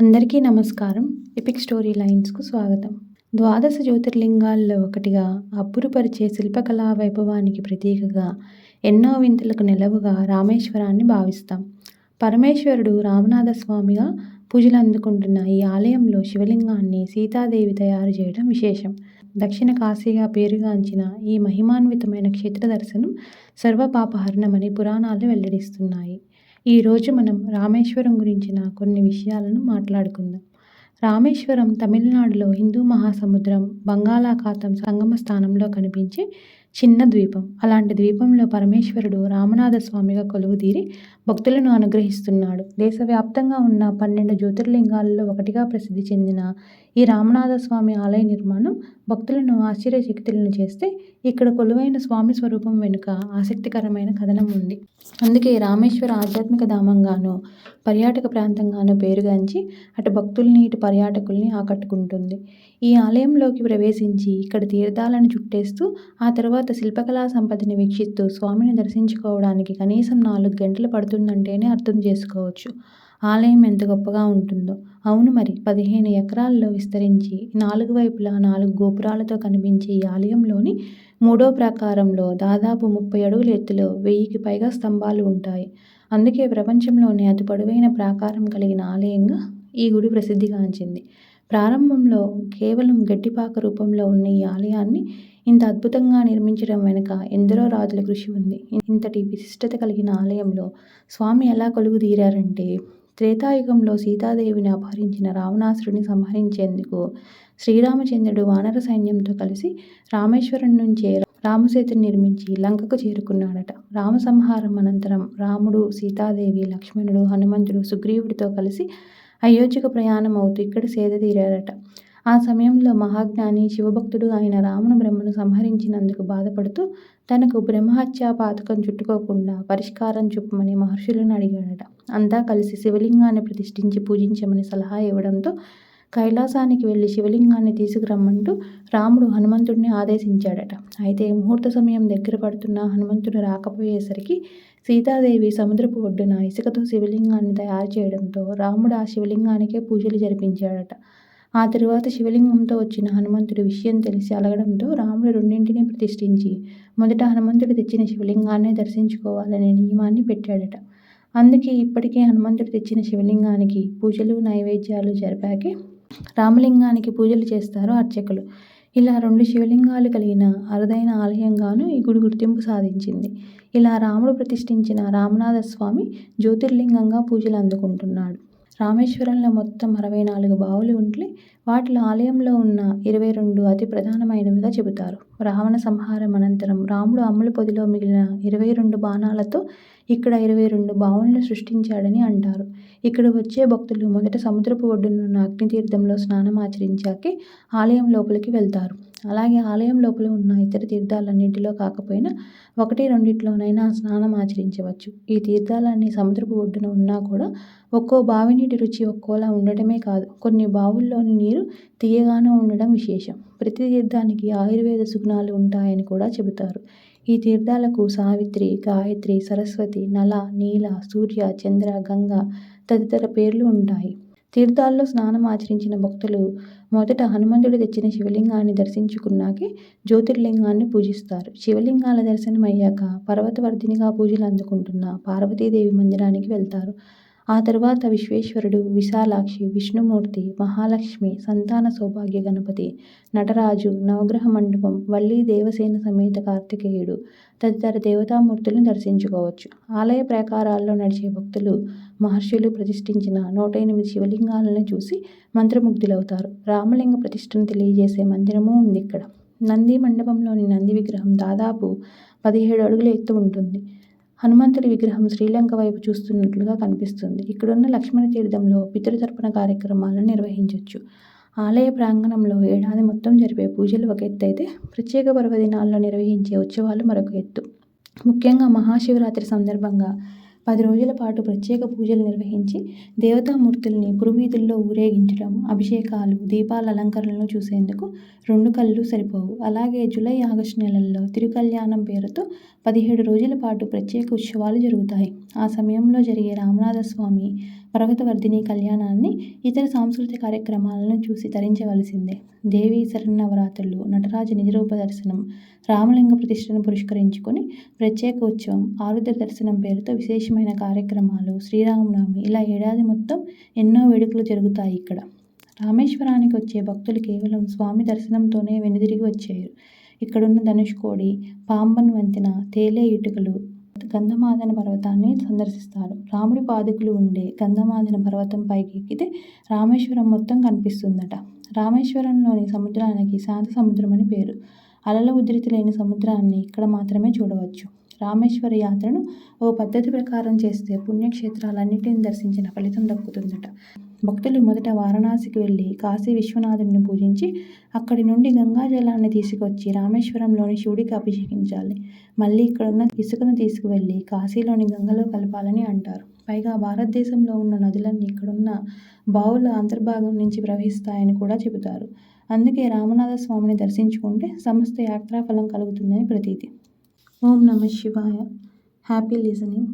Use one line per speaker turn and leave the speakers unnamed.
అందరికీ నమస్కారం. Epic story లైన్స్‌కు స్వాగతం. ద్వాదశ జ్యోతిర్లింగాల్లో ఒకటిగా అబ్బురపరిచే శిల్పకళా వైభవానికి ప్రతీకగా ఎన్నో వింతలకు నెలవుగా రామేశ్వరాన్ని భావిస్తాం. పరమేశ్వరుడు రామనాథస్వామిగా పూజలు అందుకుంటున్న ఈ ఆలయంలో శివలింగాన్ని సీతాదేవి తయారు చేయడం విశేషం. దక్షిణ కాశీగా పేరుగాంచిన ఈ మహిమాన్వితమైన క్షేత్ర దర్శనం సర్వపాపహరణమని పురాణాలు వెల్లడిస్తున్నాయి. ఈరోజు మనం రామేశ్వరం గురించిన కొన్ని విషయాలను మాట్లాడుకుందాం. రామేశ్వరం తమిళనాడులో హిందూ మహాసముద్రం, బంగాళాఖాతం సంగమ స్థానంలో కనిపించే చిన్న ద్వీపం. అలాంటి ద్వీపంలో పరమేశ్వరుడు రామనాథస్వామిగా కొలువుదీరి భక్తులను అనుగ్రహిస్తున్నాడు. దేశవ్యాప్తంగా ఉన్న 12 జ్యోతిర్లింగాలలో ఒకటిగా ప్రసిద్ధి చెందిన ఈ రామనాథస్వామి ఆలయ నిర్మాణం భక్తులను ఆశ్చర్యచకితులను చేస్తే, ఇక్కడ కొలువైన స్వామి స్వరూపం వెనుక ఆసక్తికరమైన కథనం ఉంది. అందుకే రామేశ్వర ఆధ్యాత్మిక ధామంగాను, పర్యాటక ప్రాంతంగాను పేరుగాంచి అటు భక్తుల్ని ఇటు పర్యాటకుల్ని ఆకట్టుకుంటుంది. ఈ ఆలయంలోకి ప్రవేశించి ఇక్కడ తీర్థాలను చుట్టేస్తూ ఆ తర్వాత శిల్పకళా సంపదని వీక్షిస్తూ స్వామిని దర్శించుకోవడానికి కనీసం 4 గంటలు పడుతుందంటేనే అర్థం చేసుకోవచ్చు ఆలయం ఎంత గొప్పగా ఉంటుందో. అవును మరి, 15 ఎకరాల్లో విస్తరించి 4 వైపులా 4 గోపురాలతో కనిపించే ఈ ఆలయంలోని 3వ ప్రాకారంలో దాదాపు 30 అడుగుల ఎత్తులో 1000కి పైగా స్తంభాలు ఉంటాయి. అందుకే ప్రపంచంలోనే అతి పొడవైన ప్రాకారం కలిగిన ఆలయంగా ఈ గుడి ప్రసిద్ధిగాంచింది. ప్రారంభంలో కేవలం గడ్డిపాక రూపంలో ఉన్న ఈ ఆలయాన్ని ఇంత అద్భుతంగా నిర్మించడం వెనుక ఎందరో రాజుల కృషి ఉంది. ఇంతటి విశిష్టత కలిగిన ఆలయంలో స్వామి ఎలా కొలువుదీరారంటే, త్రేతాయుగంలో సీతాదేవిని అపహరించిన రావణాసురుడిని సంహరించేందుకు శ్రీరామచంద్రుడు వానర సైన్యంతో కలిసి రామేశ్వరం నుంచే రామసేతుని నిర్మించి లంకకు చేరుకున్నాడట. రామ సంహారం అనంతరం రాముడు, సీతాదేవి, లక్ష్మణుడు, హనుమంతుడు, సుగ్రీవుడితో కలిసి అయోధ్యకు ప్రయాణం అవుతూ ఇక్కడ సేదతీరారట. ఆ సమయంలో మహాజ్ఞాని శివభక్తుడు అయిన రావణ బ్రహ్మను సంహరించినందుకు బాధపడుతూ తనకు బ్రహ్మహత్యా పాతకం చుట్టుకోకుండా పరిష్కారం చూపమని మహర్షులను అడిగాడట. అంతా కలిసి శివలింగాన్ని ప్రతిష్ఠించి పూజించమని సలహా ఇవ్వడంతో కైలాసానికి వెళ్లి శివలింగాన్ని తీసుకురమ్మంటూ రాముడు హనుమంతుడిని ఆదేశించాడట. అయితే ముహూర్త సమయం దగ్గర పడుతున్న హనుమంతుడు రాకపోయేసరికి సీతాదేవి సముద్రపు ఒడ్డున ఇసుకతో శివలింగాన్ని తయారు చేయడంతో రాముడు ఆ శివలింగానికే పూజలు జరిపించాడట. ఆ తరువాత శివలింగంతో వచ్చిన హనుమంతుడి విషయం తెలిసి అలగడంతో రాముడు రెండింటినీ ప్రతిష్ఠించి మొదట హనుమంతుడు తెచ్చిన శివలింగాన్నే దర్శించుకోవాలనే నియమాన్ని పెట్టాడట. అందుకే ఇప్పటికే హనుమంతుడు తెచ్చిన శివలింగానికి పూజలు, నైవేద్యాలు జరిపాకే రామలింగానికి పూజలు చేస్తారు అర్చకులు. ఇలా 2 శివలింగాలు కలిగిన అరుదైన ఆలయంగాను ఈ గుడి గుర్తింపు సాధించింది. ఇలా రాముడు ప్రతిష్ఠించిన రామనాథస్వామి జ్యోతిర్లింగంగా పూజలు అందుకుంటున్నాడు. రామేశ్వరంలో మొత్తం 64 బావులు ఉంటే వాటిలో ఆలయంలో ఉన్న 22 అతి ప్రధానమైనవిగా చెబుతారు. రావణ సంహారం అనంతరం రాముడు అమ్ముల పొదిలో మిగిలిన 22 బాణాలతో ఇక్కడ 22 బావులను సృష్టించాడని అంటారు. ఇక్కడ వచ్చే భక్తులు మొదట సముద్రపు ఒడ్డునున్న అగ్నితీర్థంలో స్నానం ఆచరించాకే ఆలయం లోపలికి వెళ్తారు. అలాగే ఆలయం లోపల ఉన్న ఇతర తీర్థాలన్నింటిలో కాకపోయినా 1-2 స్నానం ఆచరించవచ్చు. ఈ తీర్థాలన్నీ సముద్రపు ఒడ్డున ఉన్నా కూడా ఒక్కో బావి నీటి రుచి ఒక్కోలా ఉండటమే కాదు, కొన్ని బావుల్లోని నీరు తీయగానే ఉండడం విశేషం. ప్రతి తీర్థానికి ఆయుర్వేద సుగుణాలు ఉంటాయని కూడా చెబుతారు. ఈ తీర్థాలకు సావిత్రి, గాయత్రి, సరస్వతి, నల, నీల, సూర్య, చంద్ర, గంగ తదితర పేర్లు ఉంటాయి. తీర్థాల్లో స్నానం ఆచరించిన భక్తులు మొదట హనుమంతుడు తెచ్చిన శివలింగాన్ని దర్శించుకున్నాకే జ్యోతిర్లింగాన్ని పూజిస్తారు. శివలింగాల దర్శనం అయ్యాక పర్వతవర్ధినిగా పూజలు అందుకుంటున్న పార్వతీదేవి మందిరానికి వెళ్తారు. ఆ తర్వాత విశ్వేశ్వరుడు, విశాలాక్షి, విష్ణుమూర్తి, మహాలక్ష్మి, సంతాన సౌభాగ్య గణపతి, నటరాజు, నవగ్రహ మండపం, వల్లి దేవసేన సమేత కార్తికేయుడు తదితర దేవతామూర్తులను దర్శించుకోవచ్చు. ఆలయ ప్రాకారాల్లో నడిచే భక్తులు మహర్షులు ప్రతిష్ఠించిన 108 శివలింగాలను చూసి మంత్రముగ్ధులవుతారు. రామలింగ ప్రతిష్ఠను తెలియజేసే మందిరమూ ఉంది ఇక్కడ. నంది మండపంలోని నంది విగ్రహం దాదాపు 17 అడుగుల ఎత్తు ఉంటుంది. హనుమంతుడి విగ్రహం శ్రీలంక వైపు చూస్తున్నట్లుగా కనిపిస్తుంది. ఇక్కడున్న లక్ష్మణ తీర్థంలో పితృతర్పణ కార్యక్రమాలను నిర్వహించవచ్చు. ఆలయ ప్రాంగణంలో ఏడాది మొత్తం జరిపే పూజలు ఒక ఎత్తు అయితే, ప్రత్యేక పర్వదినాల్లో నిర్వహించే ఉత్సవాలు మరొక ఎత్తు. ముఖ్యంగా మహాశివరాత్రి సందర్భంగా 10 రోజుల పాటు ప్రత్యేక పూజలు నిర్వహించి దేవతామూర్తుల్ని పురవీధుల్లో ఊరేగించడం, అభిషేకాలు, దీపాల అలంకరణలు చూసేందుకు 2 కళ్ళు సరిపోవు. అలాగే జూలై, ఆగస్టు నెలల్లో తిరుకల్యాణం పేరుతో 17 రోజుల పాటు ప్రత్యేక ఉత్సవాలు జరుగుతాయి. ఆ సమయంలో జరిగే రామనాథస్వామి పర్వతవర్ధిని కళ్యాణాన్ని, ఇతర సాంస్కృతిక కార్యక్రమాలను చూసి తరించవలసిందే. దేవీ శరన్నవరాత్రులు, నటరాజ నిజరూప దర్శనం, రామలింగ ప్రతిష్టను పురస్కరించుకొని ప్రత్యేక ఉత్సవం, ఆరుద్ర దర్శనం పేరుతో విశేషమైన కార్యక్రమాలు, శ్రీరామనవమి ఇలా ఏడాది మొత్తం ఎన్నో వేడుకలు జరుగుతాయి ఇక్కడ. రామేశ్వరానికి వచ్చే భక్తులు కేవలం స్వామి దర్శనంతోనే వెనుదిరిగి వచ్చేయరు. ఇక్కడున్న ధనుష్కోడి, పాంబన్ వంతెన, తేలే ఇటుకలు, గంధమాదన పర్వతాన్ని సందర్శిస్తారు. రాముడి పాదుకులు ఉండే గంధమాదన పర్వతం పైకి ఎక్కితే రామేశ్వరం మొత్తం కనిపిస్తుందట. రామేశ్వరంలోని సముద్రానికి శాంత సముద్రం అని పేరు. అలల ఉధృతి లేని సముద్రాన్ని ఇక్కడ మాత్రమే చూడవచ్చు. రామేశ్వర యాత్రను ఓ పద్ధతి ప్రకారం చేస్తే పుణ్యక్షేత్రాలన్నిటిని దర్శించిన ఫలితం దక్కుతుందట. భక్తులు మొదట వారణాసికి వెళ్ళి కాశీ విశ్వనాథుడిని పూజించి అక్కడి నుండి గంగా జలాన్ని తీసుకొచ్చి రామేశ్వరంలోని శివుడికి అభిషేకించాలి. మళ్ళీ ఇక్కడున్న ఇసుకను తీసుకువెళ్ళి కాశీలోని గంగలో కలపాలని అంటారు. పైగా భారతదేశంలో ఉన్న నదులన్నీ ఇక్కడున్న బావుల అంతర్భాగం నుంచి ప్రవహిస్తాయని కూడా చెబుతారు. అందుకే రామనాథ స్వామిని దర్శించుకుంటే సమస్త యాత్రాఫలం కలుగుతుందని ప్రతీతి. ఓం నమః శివాయ. Happy listening.